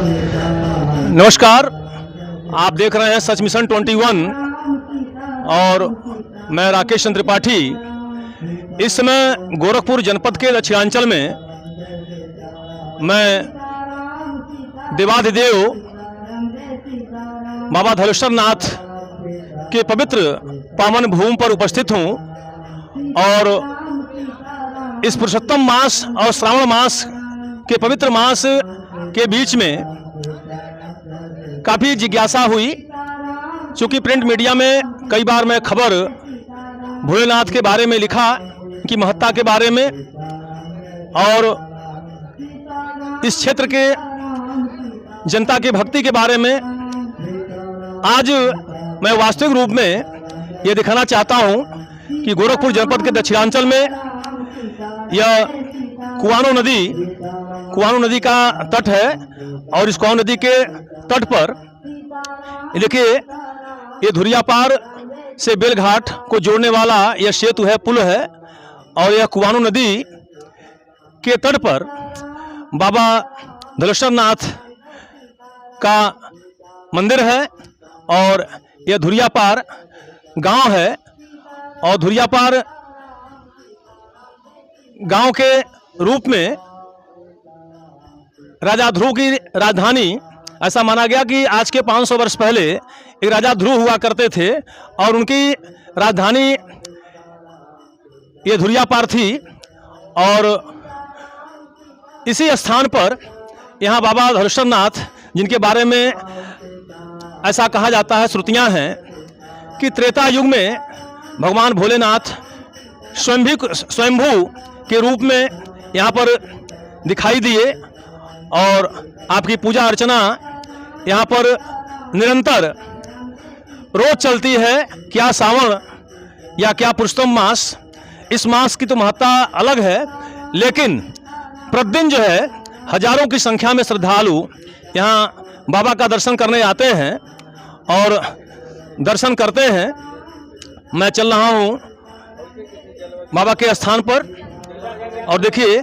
नमस्कार, आप देख रहे हैं सच मिशन 21 और मैं राकेश चंद्र त्रिपाठी। इस समय गोरखपुर जनपद के दक्षिणांचल में मैं देवाधिदेव बाबा धलेश्वर नाथ के पवित्र पावन भूमि पर उपस्थित हूँ और इस पुरुषोत्तम मास और श्रावण मास के पवित्र मास के बीच में काफ़ी जिज्ञासा हुई। चूँकि प्रिंट मीडिया में कई बार मैं खबर भोलेनाथ के बारे में लिखा, की महत्ता के बारे में, और इस क्षेत्र के जनता की भक्ति के बारे में। आज मैं वास्तविक रूप में ये दिखाना चाहता हूँ कि गोरखपुर जनपद के दक्षिणांचल में यह कुआनो नदी का तट है और इस कुआनो नदी के तट पर देखिए ये धुरियापार से बेलघाट को जोड़ने वाला यह सेतु है, पुल है, और यह कुआनो नदी के तट पर बाबा धलेश्वर नाथ का मंदिर है और यह धुरियापार गांव है। और धुरियापार गांव के रूप में राजा ध्रुव की राजधानी, ऐसा माना गया कि आज के 500 वर्ष पहले एक राजा ध्रुव हुआ करते थे और उनकी राजधानी ये धुरियापार थी। और इसी स्थान पर यहाँ बाबा धलेश्वर नाथ, जिनके बारे में ऐसा कहा जाता है, श्रुतियाँ हैं कि त्रेता युग में भगवान भोलेनाथ स्वयंभू के रूप में यहाँ पर दिखाई दिए और आपकी पूजा अर्चना यहाँ पर निरंतर रोज चलती है। क्या सावन या क्या पुरुषोत्तम मास, इस मास की तो महत्ता अलग है, लेकिन प्रतिदिन जो है हजारों की संख्या में श्रद्धालु यहाँ बाबा का दर्शन करने आते हैं और दर्शन करते हैं। मैं चल रहा हूँ बाबा के स्थान पर और देखिए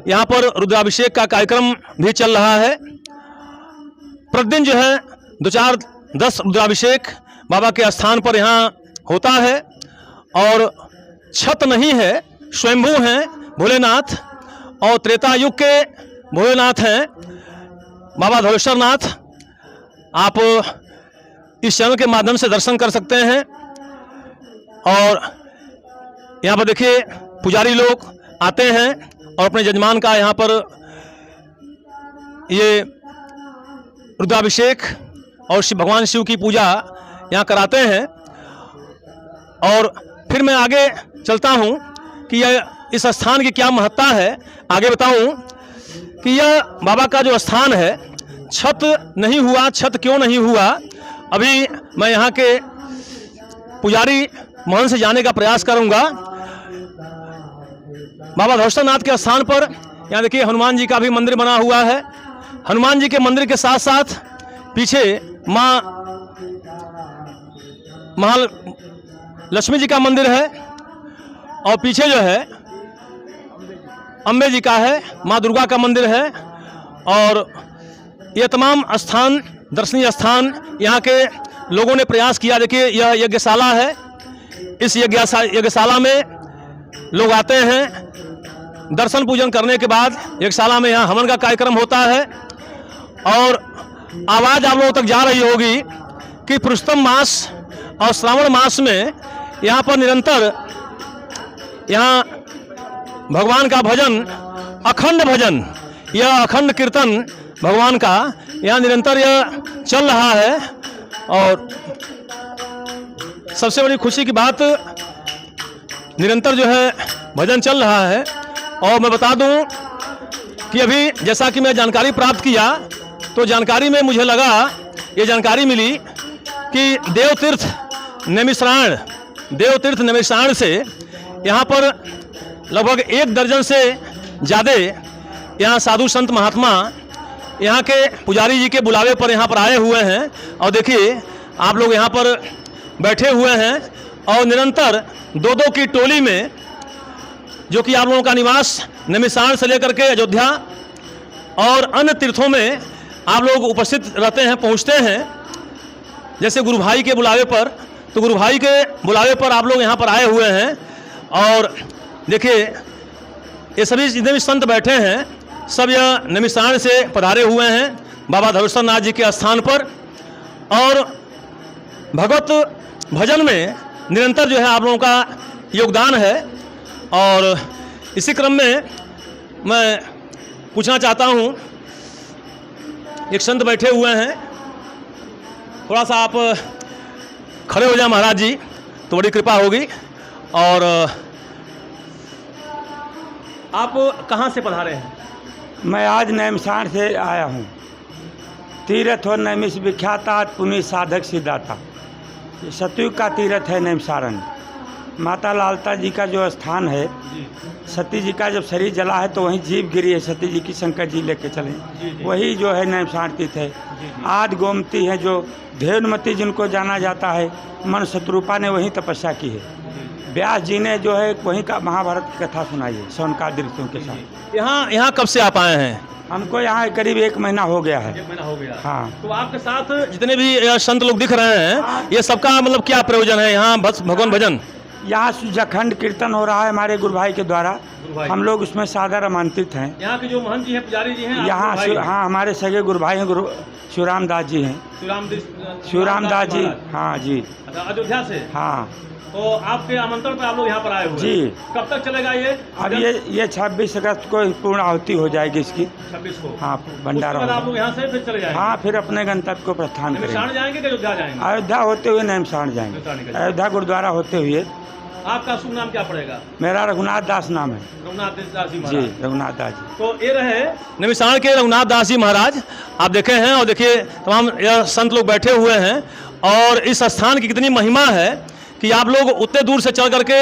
यहाँ पर रुद्राभिषेक का कार्यक्रम भी चल रहा है। प्रतिदिन जो है 2-4-10 रुद्राभिषेक बाबा के स्थान पर यहाँ होता है और छत नहीं है, स्वयंभू हैं भोलेनाथ और त्रेता युग के भोलेनाथ हैं बाबा धलेश्वर नाथ। आप इस चैनल के माध्यम से दर्शन कर सकते हैं। और यहाँ पर देखिए पुजारी लोग आते हैं और अपने जजमान का यहाँ पर ये रुद्राभिषेक और भगवान शिव की पूजा यहाँ कराते हैं। और फिर मैं आगे चलता हूँ कि यह इस स्थान की क्या महत्ता है। आगे बताऊँ कि यह बाबा का जो स्थान है, छत नहीं हुआ, छत क्यों नहीं हुआ, अभी मैं यहाँ के पुजारी महंत से जाने का प्रयास करूँगा। बाबा धलेश्वर नाथ के स्थान पर यहाँ देखिए हनुमान जी का भी मंदिर बना हुआ है। हनुमान जी के मंदिर के साथ साथ पीछे माँ लक्ष्मी जी का मंदिर है और पीछे जो है अम्बे जी का है, माँ दुर्गा का मंदिर है। और ये तमाम स्थान, दर्शनीय स्थान यहाँ के लोगों ने प्रयास किया। देखिए यह यज्ञशाला है, इस यज्ञशाला में लोग आते हैं, दर्शन पूजन करने के बाद यज्ञशाला में यहाँ हवन का कार्यक्रम होता है। और आवाज़ आप लोगों तक जा रही होगी कि पुरुषोत्तम मास और श्रावण मास में यहाँ पर निरंतर यहाँ भगवान का भजन, अखंड भजन, यह अखंड कीर्तन भगवान का यहाँ निरंतर यह चल रहा है। और सबसे बड़ी खुशी की बात, निरंतर जो है भजन चल रहा है। और मैं बता दूं कि अभी जैसा कि मैं जानकारी प्राप्त किया तो जानकारी में मुझे लगा, ये जानकारी मिली कि देवतीर्थ नैमिषारण्य से यहाँ पर लगभग 1 दर्जन से ज़्यादा यहाँ साधु संत महात्मा यहाँ के पुजारी जी के बुलावे पर यहाँ पर आए हुए हैं। और देखिए आप लोग यहाँ पर बैठे हुए हैं और निरंतर 2-2 की टोली में, जो कि आप लोगों का निवास नैमिषारण्य से लेकर के अयोध्या और अन्य तीर्थों में आप लोग उपस्थित रहते हैं, पहुंचते हैं, जैसे गुरु भाई के बुलावे पर, तो गुरु भाई के बुलावे पर आप लोग यहाँ पर आए हुए हैं। और देखिए ये सभी जितने भी संत बैठे हैं सब यह नैमिषारण्य से पधारे हुए हैं बाबा धरुष्टर नाथ जी के स्थान पर, और भगवत भजन में निरंतर जो है आप लोगों का योगदान है। और इसी क्रम में मैं पूछना चाहता हूँ, एक संत बैठे हुए हैं, थोड़ा सा आप खड़े हो जाए महाराज जी तो बड़ी कृपा होगी। और आप कहाँ से पधारे हैं? मैं आज नैमिषारण्य से आया हूँ। तीर्थ और नैमिष विख्याता पुण्य साधक सिद्धाता, ये सतयुग का तीर्थ है नैमिषारण्य। माता लालता जी का जो स्थान है, सती जी का जब शरीर जला है तो वहीं जीव गिरी है, सती जी की शंकर जी लेके चले, वही जो है नैमिषारण्य तीर्थ है। आदि गोमती है जो धेनुमती जिनको जाना जाता है, मन शत्रुपा ने वहीं तपस्या की है। व्यास जी ने जो है वहीं का महाभारत की कथा सुनाई है शौनकादि ऋषियों के साथ। यहाँ कब से आप आए हैं? हमको यहाँ करीब 1 महीना हो गया है। 1 महीना हो गया। हाँ। तो आपके साथ जितने भी संत लोग दिख रहे हैं, ये सबका मतलब क्या प्रयोजन है यहाँ भगवान भजन? यहाँ जखंड कीर्तन हो रहा है हमारे गुरु भाई के द्वारा, हम लोग उसमें सादर आमंत्रित हैं। यहाँ के जो महंत जी हैं, पुजारी जी हैं, यहाँ हाँ हमारे सगे गुरु भाई हैं, गुरु शिवराम दास जी हैं। शिवराम दास जी, हाँ जी, अयोध्या से। हाँ। तो आपके आमंत्रण पर आप लोग यहाँ पर आए हुए जी। कब तक चलेगा ये? अब ये 26 अगस्त को पूर्ण आहुति हो जाएगी इसकी। 26 को? हाँ, भंडारा। आप लोग यहाँ से फिर चले जाएंगे? हाँ, फिर अपने गंतव्य को प्रस्थान करेंगे। नैमिषारण्य जाएंगे कि अयोध्या जाएंगे? अयोध्या होते हुए नैमिषारण्य जाएंगे, अयोध्या गुरुद्वारा होते हुए। आपका शुभ नाम क्या पड़ेगा? मेरा रघुनाथ दास नाम है। रघुनाथ दास जी जी, रघुनाथ दास जी। तो ये रहे नैमिषारण्य के रघुनाथ दास जी महाराज, आप देखे हैं। और देखिए तमाम यह संत लोग बैठे हुए हैं, और इस स्थान की कितनी महिमा है कि आप लोग उतने दूर से चल करके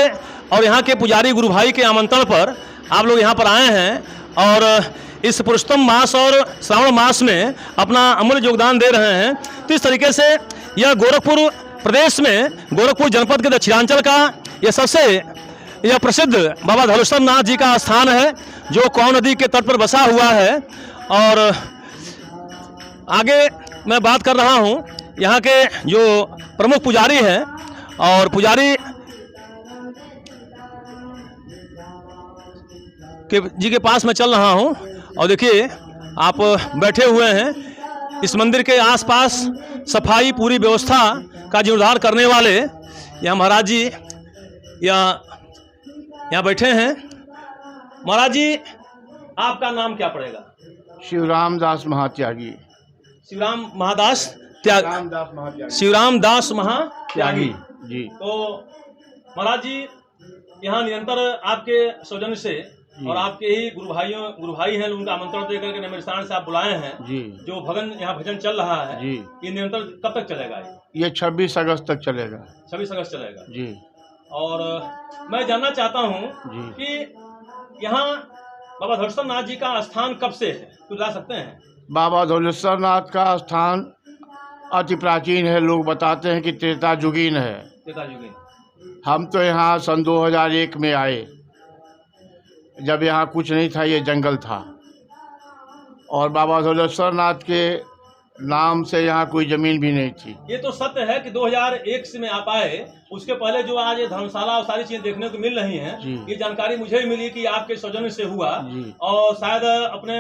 और यहाँ के पुजारी गुरु भाई के आमंत्रण पर आप लोग यहाँ पर आए हैं, और इस पुरुषोत्तम मास और श्रावण मास में अपना अमूल्य योगदान दे रहे हैं। तो इस तरीके से यह गोरखपुर प्रदेश में, गोरखपुर जनपद के दक्षिणांचल का यह सबसे यह प्रसिद्ध बाबा धरुष्टर नाथ जी का स्थान है, जो कौन नदी के तट पर बसा हुआ है। और आगे मैं बात कर रहा हूँ यहाँ के जो प्रमुख पुजारी हैं, और पुजारी जी के पास मैं चल रहा हूँ। और देखिए आप बैठे हुए हैं, इस मंदिर के आसपास सफाई पूरी व्यवस्था का जीर्णोद्धार करने वाले यहाँ महाराज जी यहाँ बैठे हैं। महाराज जी, आपका नाम क्या पड़ेगा? शिवराम दास महात्यागी। शिवराम महादास त्यागी, शिवराम दास महात्यागी जी। तो महाराज जी यहाँ निरंतर आपके सौजन्य से और आपके ही गुरु भाई हैं, उनका आमंत्रण देकर के नैमिषारण्य से आप बुलाए हैं जी। जो यहाँ भजन चल रहा है जी, ये निरंतर कब तक चलेगा? ये 26 अगस्त तक चलेगा। 26 अगस्त चलेगा जी। और मैं जानना चाहता हूँ कि यहाँ बाबा धरुष्टर नाथ जी का स्थान कब से है, कुछ बता सकते हैं? बाबा धरुष्टर नाथ का स्थान अति प्राचीन है। लोग बताते हैं कि त्रेता युगीन है। त्रेता युगीन। हम तो यहाँ सन 2001 में आए, जब यहाँ कुछ नहीं था, ये जंगल था। और बाबा धरुष्टर नाथ के नाम से यहाँ कोई जमीन भी नहीं थी। ये तो सत्य है कि 2001 से में आप आए, उसके पहले जो आज धर्मशाला और सारी चीजें देखने को मिल रही हैं, ये जानकारी मुझे भी मिली कि आपके सौजन्य से हुआ। और शायद अपने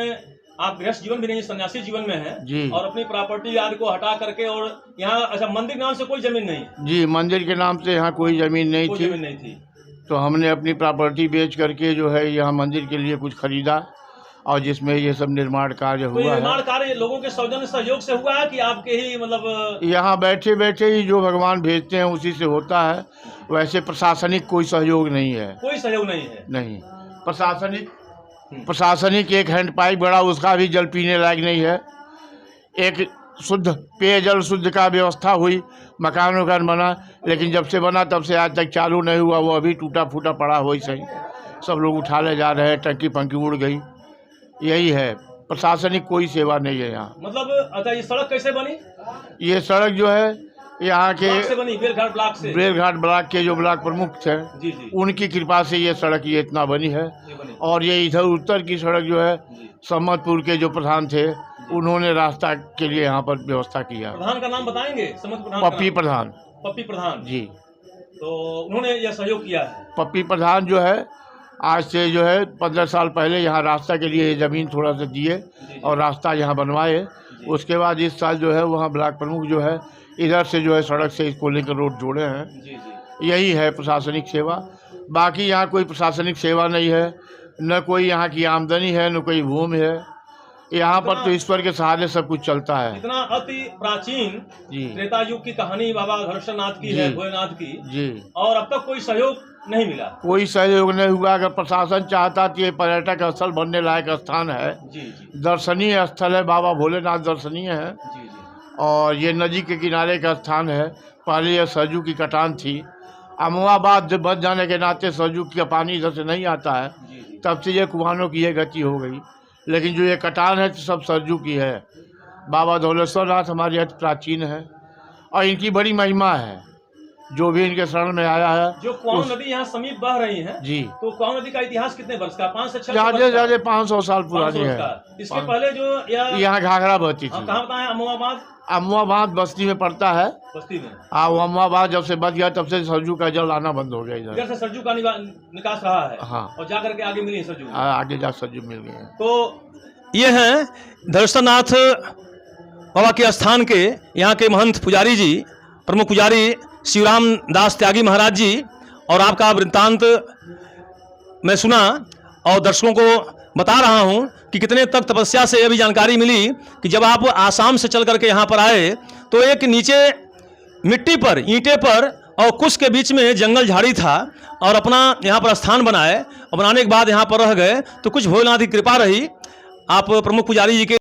आप गृहस्थ जीवन भी नहीं, सन्यासी जीवन में हैं, और अपनी प्रॉपर्टी आदि को हटा करके, और यहाँ अच्छा मंदिर के नाम से कोई जमीन नहीं है? जी, मंदिर के नाम से यहाँ कोई जमीन नहीं थी। तो हमने अपनी प्रॉपर्टी बेच करके जो है यहाँ मंदिर के लिए कुछ खरीदा, और जिसमें ये सब निर्माण कार्य हुआ है। निर्माण कार्य लोगों के सौजन्य सहयोग से हुआ है कि आपके ही मतलब? यहाँ बैठे बैठे ही जो भगवान भेजते हैं उसी से होता है। वैसे प्रशासनिक कोई सहयोग नहीं है। कोई सहयोग नहीं है? नहीं। प्रशासनिक एक हैंड पाइप बड़ा, उसका भी जल पीने लायक नहीं है। एक शुद्ध पेयजल शुद्ध का व्यवस्था हुई, मकान वकान बना, लेकिन जब से बना तब से आज तक चालू नहीं हुआ। वो अभी टूटा फूटा पड़ा हो ही सही, सब लोग उठा ले जा रहे हैं, टंकी पंकी उड़ गई। यही है, प्रशासनिक कोई सेवा नहीं है यहाँ। मतलब अच्छा, ये सड़क कैसे बनी? ये सड़क जो है यहाँ के बेलघाट ब्लॉक से, बेलघाट ब्लॉक के जो ब्लॉक प्रमुख थे उनकी कृपा से ये सड़क ये इतना बनी है। और ये इधर उत्तर की सड़क जो है सम्मतपुर के जो प्रधान थे उन्होंने रास्ता के लिए यहाँ पर व्यवस्था किया। प्रधान का नाम बताएंगे? समस्त प्रधान का पप्पी नाम? प्रधान पप्पी प्रधान जी। तो उन्होंने यह सहयोग किया है। पप्पी प्रधान जो है आज से जो है 15 साल पहले यहाँ रास्ता के लिए ज़मीन थोड़ा सा दिए जी। और रास्ता यहाँ बनवाए। उसके बाद इस साल जो है वहाँ ब्लॉक प्रमुख जो है इधर से जो है सड़क से इसको लेकर रोड जोड़े हैं। जी जी। यही है प्रशासनिक सेवा। बाकी यहाँ कोई प्रशासनिक सेवा नहीं है, न कोई यहाँ की आमदनी है, न कोई भूमि है। यहाँ पर तो ईश्वर के सहारे सब कुछ चलता है। इतना अति प्राचीन जी त्रेता युग की कहानी बाबा धनुष नाथ की है, जी। भोलेनाथ की, जी। और अब तक कोई सहयोग नहीं मिला। कोई सहयोग नहीं हुआ। अगर प्रशासन चाहता तो ये पर्यटक स्थल बनने लायक स्थान है, जी जी दर्शनीय स्थल है। बाबा भोलेनाथ दर्शनीय है जी जी। और ये नदी के किनारे का स्थान है। पहले यह सरजू की कटान थी। अमवाबाद जब बच जाने के नाते सरजू का पानी इधर से नहीं आता है, जी जी। तब से ये कुआनों की ये गति हो गई। लेकिन जो ये कटान है तो सब सरजू की है। बाबा धौलेश्वर नाथ हमारे अति प्राचीन है और इनकी बड़ी महिमा है। जो भी इनके शरण में आया है जो कुआं नदी यहाँ समीप बह रही है, जी, तो कुआं नदी का इतिहास कितने वर्ष का? 5 से 6 ज़्यादा 500 साल पुरानी है। इसके पहले जो यहाँ घाघरा बहती थी। कहाँ बताए? अमवाबाद अमवाबाद बस्ती में पड़ता है। बस्ती में। हाँ, वो अमवाबाद जब से बच गया तब से सरजू का जल आना बंद हो गया इधर इधर। से सरजू का निकास रहा है। हाँ। और जाकर के आगे मिली सरजू। आगे जा सरजू मिल गए हैं। तो ये हैं धनुषनाथ बाबा के स्थान के यहाँ के महंत पुजारी जी, प्रमुख पुजारी शिवराम दास त्यागी महाराज जी। और आपका वृत्तांत मैं सुना और दर्शकों को बता रहा हूँ कि कितने तक तपस्या से यह भी जानकारी मिली कि जब आप आसाम से चल करके यहाँ पर आए तो एक नीचे मिट्टी पर, ईंटे पर और कुछ के बीच में जंगल झाड़ी था और अपना यहाँ पर स्थान बनाए और बनाने के बाद यहाँ पर रह गए। तो कुछ भोलेनाथ की कृपा रही। आप प्रमुख पुजारी जी के